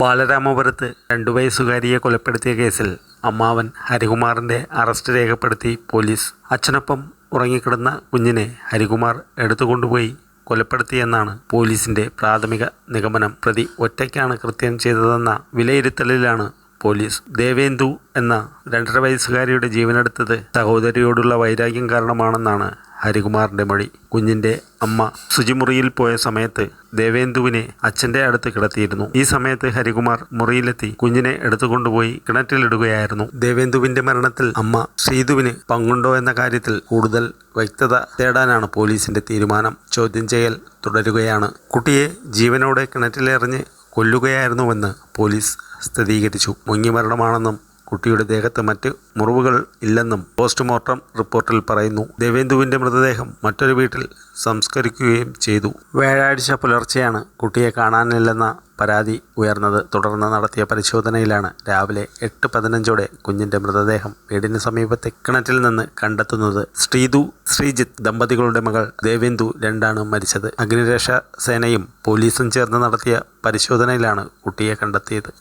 ബാലരാമപുരത്ത് 2 വയസ്സുകാരിയെ കൊലപ്പെടുത്തിയ കേസിൽ അമ്മാവൻ ഹരികുമാറിന്റെ അറസ്റ്റ് രേഖപ്പെടുത്തി പോലീസ്. അച്ഛനൊപ്പം ഉറങ്ങിക്കിടന്ന കുഞ്ഞിനെ ഹരികുമാർ എടുത്തുകൊണ്ടുപോയി കൊലപ്പെടുത്തിയെന്നാണ് പോലീസിന്റെ പ്രാഥമിക നിഗമനം. പ്രതി ഒറ്റയ്ക്കാണ് കൃത്യം ചെയ്തതെന്ന വിലയിരുത്തലിലാണ് പോലീസ്. ദേവേന്ദു എന്ന 2.5 വയസ്സുകാരിയുടെ ജീവനെടുത്തത് സഹോദരിയോടുള്ള വൈരാഗ്യം കാരണമാണെന്നാണ് ഹരികുമാറിന്റെ മൊഴി. കുഞ്ഞിന്റെ അമ്മ ശുചിമുറിയിൽ പോയ സമയത്ത് ദേവേന്ദുവിനെ അച്ഛന്റെ അടുത്ത് കിടത്തിയിരുന്നു. ഈ സമയത്ത് ഹരികുമാർ മുറിയിലെത്തി കുഞ്ഞിനെ എടുത്തുകൊണ്ടുപോയി കിണറ്റിലിടുകയായിരുന്നു. ദേവേന്ദുവിന്റെ മരണത്തിൽ അമ്മ ശ്രീതുവിന് പങ്കുണ്ടോ എന്ന കാര്യത്തിൽ കൂടുതൽ വ്യക്തത തേടാനാണ് പോലീസിന്റെ തീരുമാനം. ചോദ്യം ചെയ്യൽ തുടരുകയാണ്. കുട്ടിയെ ജീവനോടെ കിണറ്റിലെറിഞ്ഞ് കൊല്ലുകയായിരുന്നുവെന്ന് പോലീസ് സ്ഥിരീകരിച്ചു. മുങ്ങിമരണമാണെന്നും കുട്ടിയുടെ ദേഹത്ത് മറ്റ് മുറിവുകൾ ഇല്ലെന്നും പോസ്റ്റ്മോർട്ടം റിപ്പോർട്ടിൽ പറയുന്നു. ദേവേന്ദുവിന്റെ മൃതദേഹം മറ്റൊരു വീട്ടിൽ സംസ്കരിക്കുകയും ചെയ്തു. വ്യാഴാഴ്ച പുലർച്ചെയാണ് കുട്ടിയെ കാണാനില്ലെന്ന പരാതി ഉയർന്നത്. തുടർന്ന് നടത്തിയ പരിശോധനയിലാണ് രാവിലെ 8:15 കുഞ്ഞിന്റെ മൃതദേഹം വീടിന് സമീപത്തെ കിണറ്റിൽ നിന്ന് കണ്ടെത്തുന്നത്. ശ്രീതു, ശ്രീജിത്ത് ദമ്പതികളുടെ മകൾ ദേവേന്ദു 2 മരിച്ചത്. അഗ്നിരക്ഷാ സേനയും പോലീസും ചേർന്ന് നടത്തിയ പരിശോധനയിലാണ് കുട്ടിയെ കണ്ടെത്തിയത്.